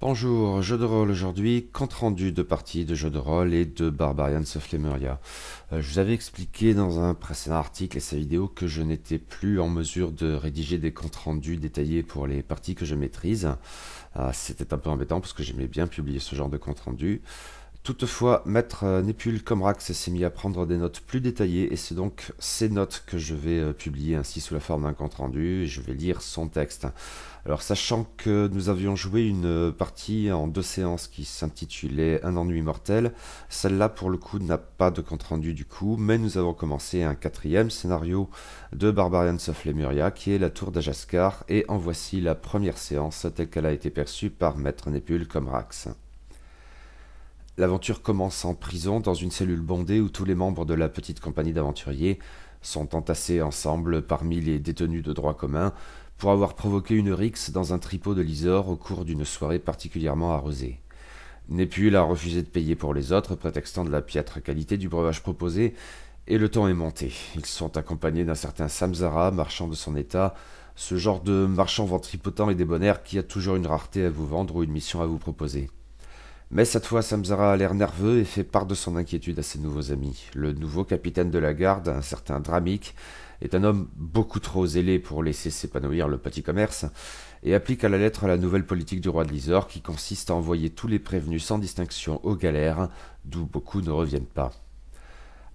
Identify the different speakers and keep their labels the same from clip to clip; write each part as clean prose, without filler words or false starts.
Speaker 1: Bonjour, jeu de rôle aujourd'hui, compte rendu de partie de jeu de rôle et de Barbarians of Lemuria. Je vous avais expliqué dans un précédent article et sa vidéo que je n'étais plus en mesure de rédiger des comptes rendus détaillés pour les parties que je maîtrise. C'était un peu embêtant parce que j'aimais bien publier ce genre de compte rendu. Toutefois, Maître Népule Comrax s'est mis à prendre des notes plus détaillées et c'est donc ces notes que je vais publier ainsi sous la forme d'un compte rendu et je vais lire son texte. Alors, sachant que nous avions joué une partie en 2 séances qui s'intitulait Un ennui mortel, celle-là pour le coup n'a pas de compte rendu du coup, mais nous avons commencé un 4e scénario de Barbarians of Lemuria qui est la tour d'Ajaskar et en voici la première séance telle qu'elle a été perçue par Maître Népule Comrax. L'aventure commence en prison dans une cellule bondée où tous les membres de la petite compagnie d'aventuriers sont entassés ensemble parmi les détenus de droit commun pour avoir provoqué une rixe dans un tripot de l'Isor au cours d'une soirée particulièrement arrosée. Népule a refusé de payer pour les autres, prétextant de la piètre qualité du breuvage proposé, et le ton est monté. Ils sont accompagnés d'un certain Samzara, marchand de son état, ce genre de marchand ventripotent et débonnaire qui a toujours une rareté à vous vendre ou une mission à vous proposer. Mais cette fois, Samzara a l'air nerveux et fait part de son inquiétude à ses nouveaux amis. Le nouveau capitaine de la garde, un certain Dramik, est un homme beaucoup trop zélé pour laisser s'épanouir le petit commerce et applique à la lettre la nouvelle politique du roi de l'Isor qui consiste à envoyer tous les prévenus sans distinction aux galères, d'où beaucoup ne reviennent pas.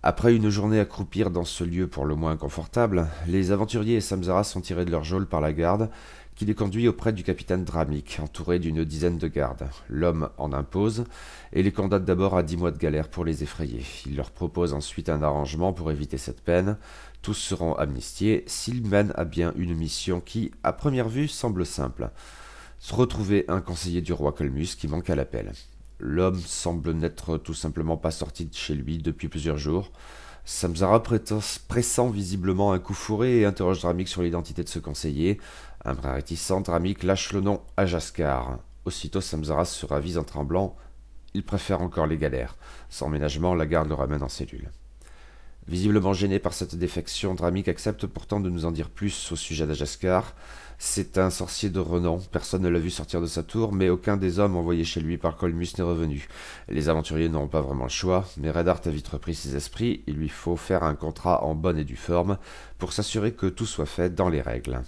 Speaker 1: Après une journée à croupir dans ce lieu pour le moins inconfortable, les aventuriers et Samzara sont tirés de leur geôle par la garde, qui les conduit auprès du capitaine Dramik, entouré d'une dizaine de gardes. L'homme en impose et les condamne d'abord à 10 mois de galère pour les effrayer. Il leur propose ensuite un arrangement pour éviter cette peine. Tous seront amnistiés s'ils mènent à bien une mission qui, à première vue, semble simple. Retrouver un conseiller du roi Colmus qui manque à l'appel. L'homme semble n'être tout simplement pas sorti de chez lui depuis plusieurs jours. Samzara pressent visiblement un coup fourré et interroge Dramik sur l'identité de ce conseiller. Un brin réticent, Dramik lâche le nom Ajaskar. Aussitôt Samzara se ravise en tremblant. Il préfère encore les galères. Sans ménagement, la garde le ramène en cellule. Visiblement gêné par cette défection, Dramik accepte pourtant de nous en dire plus au sujet d'Ajaskar. C'est un sorcier de renom, personne ne l'a vu sortir de sa tour, mais aucun des hommes envoyés chez lui par Colmus n'est revenu. Les aventuriers n'auront pas vraiment le choix, mais Redart a vite repris ses esprits, il lui faut faire un contrat en bonne et due forme, pour s'assurer que tout soit fait dans les règles.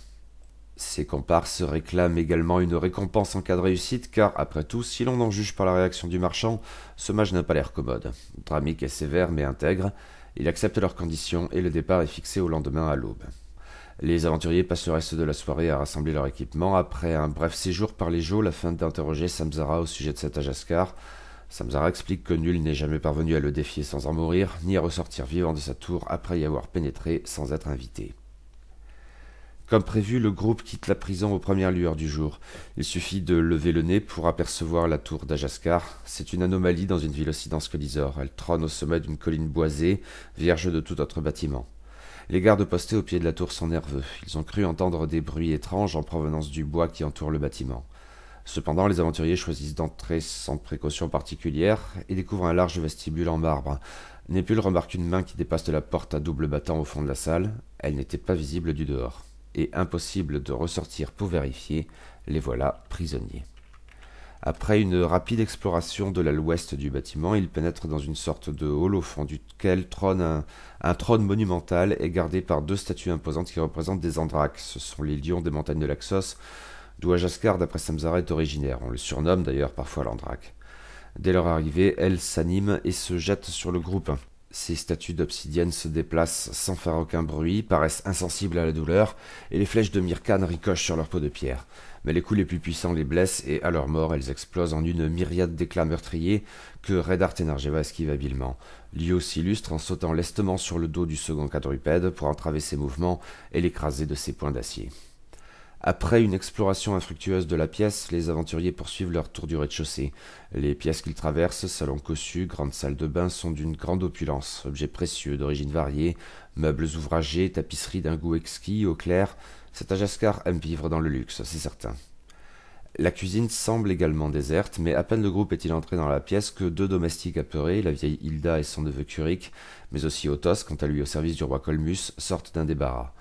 Speaker 1: Ses comparses réclament également une récompense en cas de réussite, car, après tout, si l'on en juge par la réaction du marchand, ce mage n'a pas l'air commode. Dramik est sévère mais intègre, il accepte leurs conditions et le départ est fixé au lendemain à l'aube. Les aventuriers passent le reste de la soirée à rassembler leur équipement, après un bref séjour par les geôles afin d'interroger Samzara au sujet de cet Ajaskar. Samzara explique que nul n'est jamais parvenu à le défier sans en mourir, ni à ressortir vivant de sa tour après y avoir pénétré sans être invité. Comme prévu, le groupe quitte la prison aux premières lueurs du jour. Il suffit de lever le nez pour apercevoir la tour d'Ajaskar. C'est une anomalie dans une ville aussi dense que l'Isor. Elle trône au sommet d'une colline boisée, vierge de tout autre bâtiment. Les gardes postés au pied de la tour sont nerveux. Ils ont cru entendre des bruits étranges en provenance du bois qui entoure le bâtiment. Cependant, les aventuriers choisissent d'entrer sans précaution particulière et découvrent un large vestibule en marbre. Népule remarque une main qui dépasse de la porte à double battant au fond de la salle. Elle n'était pas visible du dehors. Et impossible de ressortir pour vérifier, les voilà prisonniers. Après une rapide exploration de l'aile ouest du bâtiment, ils pénètrent dans une sorte de hall au fond duquel trône un trône monumental et gardé par 2 statues imposantes qui représentent des Andraques. Ce sont les lions des montagnes de l'Axos, d'où Ajaskar, d'après Samzara, est originaire. On le surnomme d'ailleurs parfois l'Andraque. Dès leur arrivée, elles s'animent et se jettent sur le groupe. Ces statues d'obsidienne se déplacent sans faire aucun bruit, paraissent insensibles à la douleur, et les flèches de Myrkane ricochent sur leur peau de pierre. Mais les coups les plus puissants les blessent, et à leur mort, elles explosent en une myriade d'éclats meurtriers que Redart et Nargeva esquivent habilement. Lio s'illustre en sautant lestement sur le dos du second quadrupède pour entraver ses mouvements et l'écraser de ses poings d'acier. Après une exploration infructueuse de la pièce, les aventuriers poursuivent leur tour du rez-de-chaussée. Les pièces qu'ils traversent, salon cossu, grande salle de bain, sont d'une grande opulence. Objets précieux d'origine variée, meubles ouvragés, tapisseries d'un goût exquis, au clair. Cet Ajaskar aime vivre dans le luxe, c'est certain. La cuisine semble également déserte, mais à peine le groupe est-il entré dans la pièce que 2 domestiques apeurés, la vieille Hilda et son neveu Curik, mais aussi Othos, quant à lui au service du roi Colmus, sortent d'un débarras.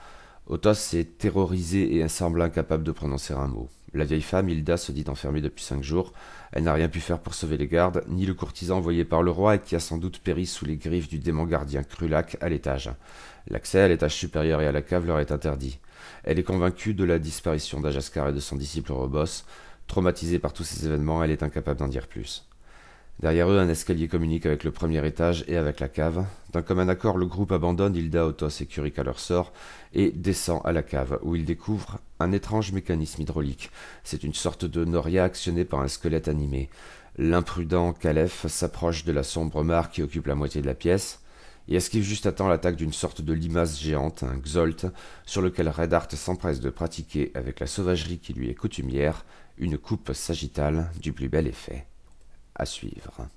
Speaker 1: Othos est terrorisé et semble incapable de prononcer un mot. La vieille femme, Hilda, se dit enfermée depuis 5 jours. Elle n'a rien pu faire pour sauver les gardes, ni le courtisan envoyé par le roi et qui a sans doute péri sous les griffes du démon gardien Krulak à l'étage. L'accès à l'étage supérieur et à la cave leur est interdit. Elle est convaincue de la disparition d'Ajaskar et de son disciple Robos. Traumatisée par tous ces événements, elle est incapable d'en dire plus. Derrière eux, un escalier communique avec le premier étage et avec la cave. D'un commun accord, le groupe abandonne Hilda, Otos et Kurik à leur sort et descend à la cave, où ils découvrent un étrange mécanisme hydraulique. C'est une sorte de noria actionnée par un squelette animé. L'imprudent Calef s'approche de la sombre mare qui occupe la moitié de la pièce et esquive juste à temps l'attaque d'une sorte de limace géante, un Xolt, sur lequel Redheart s'empresse de pratiquer, avec la sauvagerie qui lui est coutumière, une coupe sagittale du plus bel effet. À suivre.